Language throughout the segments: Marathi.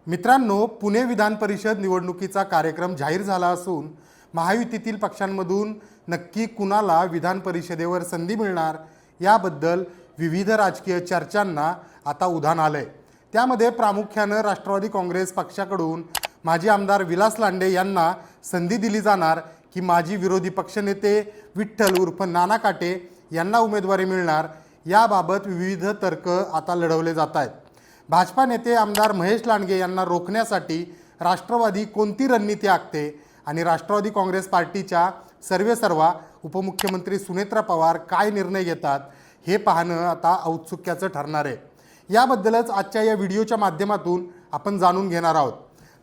मित्रांनो, पुणे विधान परिषद निवडणुकीचा कार्यक्रम जाहीर झाला असून महायुतीतील पक्षांमधून नक्की कुणाला विधान परिषदेवर संधी मिळणार याबद्दल विविध राजकीय चर्चांना आता उधाण आलंय। त्यामध्ये प्रामुख्याने राष्ट्रवादी काँग्रेस पक्षाकडून माजी आमदार विलास लांडे यांना संधी दिली जाणार की माजी विरोधी पक्षनेते विठ्ठल उर्फ नाना काटे यांना उमेदवारी मिळणार याबाबत विविध तर्क आता लढवले जात आहेत। भाजपा नेते आमदार महेश लांडगे यांना रोखण्यासाठी राष्ट्रवादी कोणती रणनीती आखते आणि राष्ट्रवादी काँग्रेस पार्टीच्या सर्वेसर्वा उपमुख्यमंत्री सुनेत्रा पवार काय निर्णय घेतात हे पाहणं आता औत्सुक्याचं ठरणार आहे। याबद्दलच आजच्या या व्हिडिओच्या माध्यमातून आपण जाणून घेणार आहोत।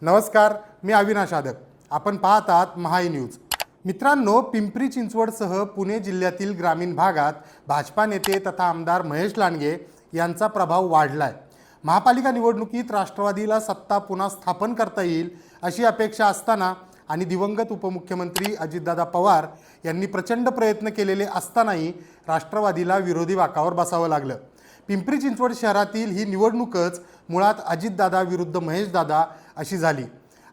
नमस्कार, मी अविनाश आदक, आपण पाहत आहात महाई न्यूज। मित्रांनो, पिंपरी चिंचवडसह पुणे जिल्ह्यातील ग्रामीण भागात भाजपा नेते तथा आमदार महेश लांडगे यांचा प्रभाव वाढलाय। महापालिका निवडणुकीत राष्ट्रवादीला सत्ता पुन्हा स्थापन करता येईल अशी अपेक्षा असताना आणि दिवंगत उपमुख्यमंत्री अजितदादा पवार यांनी प्रचंड प्रयत्न केलेले असतानाही राष्ट्रवादीला विरोधी वाकावर बसावं लागलं। पिंपरी चिंचवड शहरातील ही निवडणूकच मुळात अजितदादा विरुद्ध महेशदादा अशी झाली।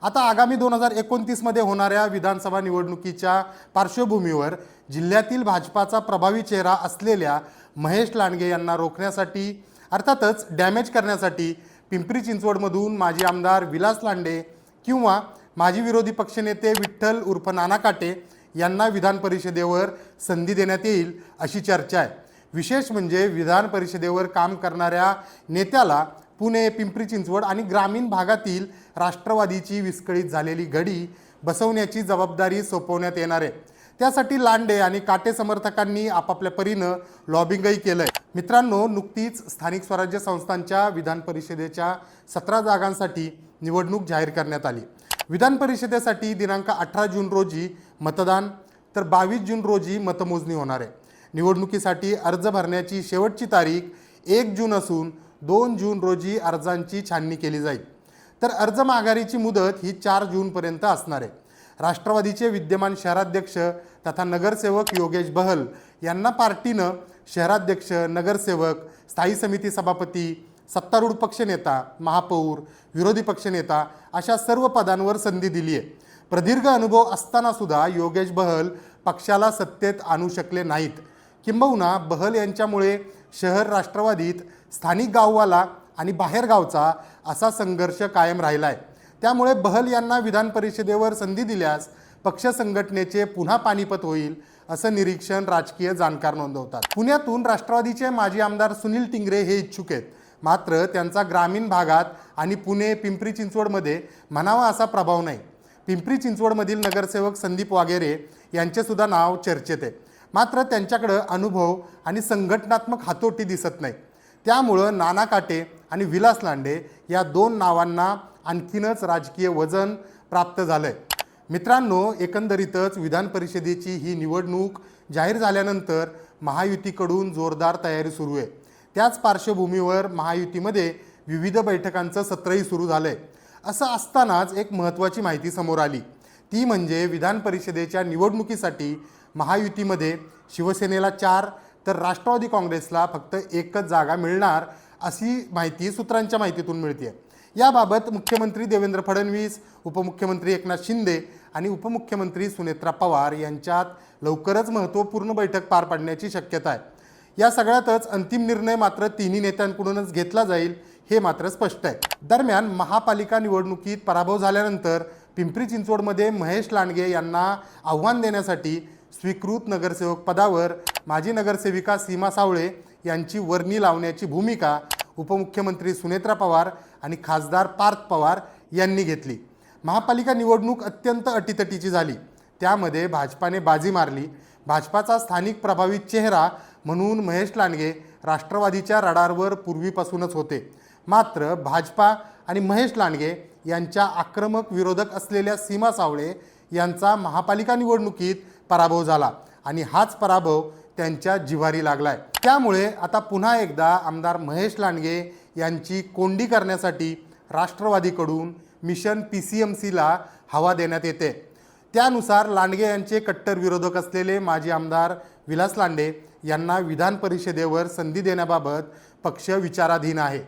आता आगामी 2029 मध्ये होणाऱ्या विधानसभा निवडणुकीच्या पार्श्वभूमीवर जिल्ह्यातील भाजपाचा प्रभावी चेहरा असलेल्या महेश लांडगे यांना रोखण्यासाठी अर्थातच डॅमेज करण्यासाठी पिंपरी चिंचवडमधून माजी आमदार विलास लांडे किंवा माजी विरोधी पक्षनेते विठ्ठल उर्फ नाना काटे यांना विधान परिषदेवर संधी देण्यात येईल अशी चर्चा आहे। विशेष म्हणजे विधान परिषदेवर काम करणाऱ्या नेत्याला पुणे, पिंपरी चिंचवड आणि ग्रामीण भागातील राष्ट्रवादीची विस्कळीत झालेली घडी बसवण्याची जबाबदारी सोपवण्यात येणार आहे। त्यासाठी लांडे आणि काटे समर्थकांनी आपापल्या परीनं लॉबिंगही केलंय। मित्रांनो, नुकतीच स्थानिक स्वराज्य संस्थांच्या विधान परिषदेच्या 17 जागांसाठी निवडणूक जाहीर करण्यात आली। विधान परिषदेसाठी दिनांक 18 जून रोजी मतदान तर 22 जून रोजी मतमोजणी होणार आहे। निवडणुकीसाठी अर्ज भरण्याची शेवटची तारीख 1 जून असून 2 जून रोजी अर्जांची छाननी केली जाईल, तर अर्ज माघारीची मुदत ही 4 जूनपर्यंत असणार आहे। राष्ट्रवादीचे विद्यमान शहराध्यक्ष तथा नगरसेवक योगेश बहल यांना पार्टीनं शहराध्यक्ष, नगरसेवक, स्थायी समिती सभापती, सत्तारूढ पक्षनेता, महापौर, विरोधी पक्षनेता अशा सर्व पदांवर संधी दिली आहे। प्रदीर्घ अनुभव असताना सुद्धा योगेश बहल पक्षाला सत्तेत आणू शकले नाहीत। किंबहुना बहल यांच्यामुळे शहर राष्ट्रवादीत स्थानिक गाववाला आणि बाहेरगावचा असा संघर्ष कायम राहिला आहे। त्यामुळे बहल यांना विधान परिषदेवर संधी दिल्यास पक्ष संघटनेचे पुन्हा पानिपत होईल असं निरीक्षण राजकीय जाणकार नोंदवतात। पुण्यातून राष्ट्रवादीचे माजी आमदार सुनील टिंगरे हे इच्छुक आहेत, मात्र त्यांचा ग्रामीण भागात आणि पुणे, पिंपरी चिंचवडमध्ये म्हणावा असा प्रभाव नाही। पिंपरी चिंचवडमधील नगरसेवक संदीप वागेरे यांचे सुद्धा नाव चर्चेत आहे, मात्र त्यांच्याकडे अनुभव आणि संघटनात्मक हातोटी दिसत नाही। त्यामुळं नाना काटे आणि विलास लांडे या 2 नावांना आणखीनच राजकीय वजन प्राप्त झालंय। मित्रांनो, एकंदरीतच विधान परिषदेची ही निवडणूक जाहीर झाल्यानंतर महायुतीकडून जोरदार तयारी सुरू आहे। त्याच पार्श्वभूमीवर महायुतीमध्ये विविध बैठकांचं सत्रही सुरू झालंय। असं असतानाच एक महत्त्वाची माहिती समोर आली, ती म्हणजे विधान परिषदेच्या निवडणुकीसाठी महायुतीमध्ये शिवसेनेला 4 तर राष्ट्रवादी काँग्रेसला फक्त 1च जागा मिळणार अशी माहिती सूत्रांच्या माहितीतून मिळते। याबाबत मुख्यमंत्री देवेंद्र फडणवीस, उपमुख्यमंत्री एकनाथ शिंदे आणि उपमुख्यमंत्री सुनेत्रा पवार यांच्यात लवकरच महत्त्वपूर्ण बैठक पार पडण्याची शक्यता आहे। या सगळ्यातच अंतिम निर्णय मात्र तिन्ही नेत्यांकडूनच घेतला जाईल हे मात्र स्पष्ट आहे। दरम्यान महापालिका निवडणुकीत पराभव झाल्यानंतर पिंपरी चिंचवडमध्ये महेश लांडगे यांना आव्हान देण्यासाठी स्वीकृत नगरसेवक पदावर माजी नगरसेविका सीमा सावळे यांची वर्णी लावण्याची भूमिका उपमुख्यमंत्री सुनेत्रा पवार आणि खासदार पार्थ पवार यांनी घेतली। महापालिका निवडणूक अत्यंत अटीतटीची झाली, त्यामध्ये भाजपाने बाजी मारली। भाजपाचा स्थानिक प्रभावी चेहरा म्हणून महेश लांडगे राष्ट्रवादीच्या रडारवर पूर्वीपासूनच होते, मात्र भाजपा आणि महेश लांडगे यांच्या आक्रमक विरोधक असलेल्या सीमा सावळे यांचा महापालिका निवडणुकीत पराभव झाला आणि हाच पराभव त्यांच्या जिव्हारी लागलाय। त्यामुळे आता पुन्हा एकदा आमदार महेश लांडगे यांची कोंडी करण्यासाठी राष्ट्रवादीकडून मिशन PCMCला हवा देण्यात येते। त्यानुसार लांडगे यांचे कट्टर विरोधक असलेले माजी आमदार विलास लांडे यांना विधान परिषदेवर संधी देण्याबाबत पक्ष विचाराधीन आहे।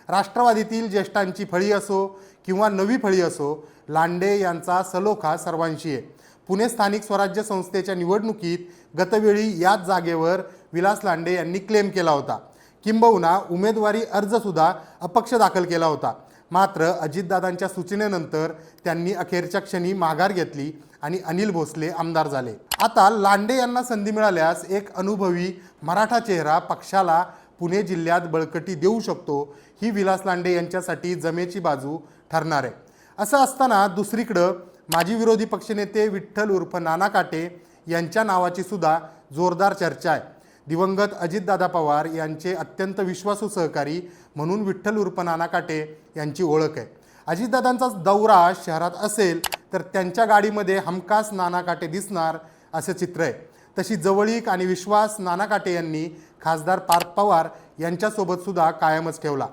राष्ट्रवादीतील ज्येष्ठांची फळी असो किंवा नवी फळी असो, लांडे यांचा सलोखा सर्वांशी आहे. पुणे स्थानिक स्वराज्य संस्थेच्या निवडणुकीत गतवेळी याच जागेवर विलास लांडे यांनी क्लेम केला होता. किंबहुना उमेदवारी अर्जसुद्धा अपक्ष दाखल केला होता. मात्र अजितदादांच्या सूचनेनंतर त्यांनी अखेरच्या क्षणी माघार घेतली आणि अनिल भोसले आमदार झाले. आता लांडे यांना संधी मिळाल्यास एक अनुभवी मराठा चेहरा पक्षाला पुणे जिल्ह्यात बळकटी देऊ शकतो, ही विलास लांडे यांच्यासाठी जमेची बाजू ठरणार आहे. असं असताना दुसरीकडं माजी विरोधी पक्षनेते विठ्ठल उर्फ नाना काटे यांच्या नावाची सुद्धा जोरदार चर्चा आहे. दिवंगत अजितदादा पवार यांचे अत्यंत विश्वासू सहकारी म्हणून विठ्ठल उर्फ नाना काटे यांची ओळख आहे. अजितदादांचा दौरा शहरात असेल तर त्यांच्या गाडीमध्ये हमखास नाना काटे दिसणार असे चित्र आहे. तशी जवळीक आणि विश्वास नाना काटे यांनी खासदार पार्थ पवार यांच्यासोबत सुद्धा कायमच ठेवला.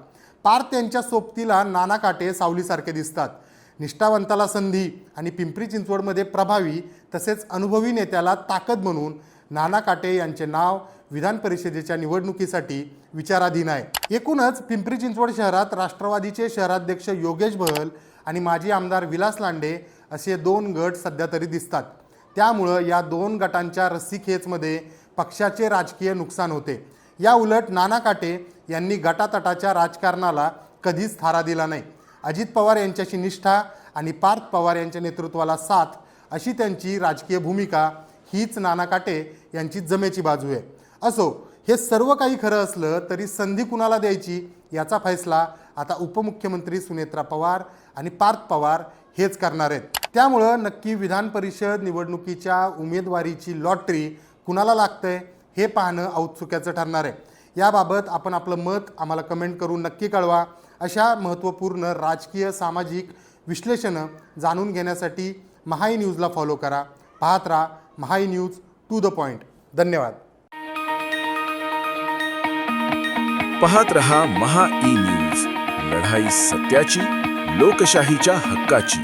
पार्थ यांच्या सोबतीला नाना काटे सावलीसारखे दिसतात. निष्ठावंताला संधी आणि पिंपरी चिंचवडमध्ये प्रभावी तसेच अनुभवी नेत्याला ताकद म्हणून नाना काटे यांचे नाव विधान परिषदेच्या निवडणुकीसाठी विचाराधीन आहे. एकूणच पिंपरी चिंचवड शहरात राष्ट्रवादीचे शहराध्यक्ष योगेश बहल आणि माजी आमदार विलास लांडे असे 2 गट सध्या तरी दिसतात. त्यामुळं या 2 गटांच्या रस्सीखेचमध्ये पक्षाचे राजकीय नुकसान होते. या उलट नाना काटे यांनी गटातटाच्या राजकारणाला कधीच थारा दिला नाही. अजित पवार यांच्याशी निष्ठा आणि पार्थ पवार यांच्या नेतृत्वाला साथ अशी त्यांची राजकीय भूमिका, हीच नाना काटे यांची जमेची बाजू आहे. असो, हे सर्व काही खरं असलं तरी संधी कुणाला द्यायची याचा फैसला आता उपमुख्यमंत्री सुनेत्रा पवार आणि पार्थ पवार हेच करणार आहेत. त्यामुळं नक्की विधान परिषद निवडणुकीच्या उमेदवारीची लॉटरी कुणाला लागतंय हे पाहणं औत्सुक्याचं ठरणार आहे. याबाबत आपण आपलं मत आम्हाला कमेंट करून नक्की कळवा. अशा महत्त्वपूर्ण राजकीय सामाजिक विश्लेषणं जाणून घेण्यासाठी महाई न्यूजला फॉलो करा. पाहत राहा महाई न्यूज टू द पॉइंट. धन्यवाद. पाहत रहा महा ई न्यूज, लढाई सत्याची, लोकशाहीच्या हक्काची.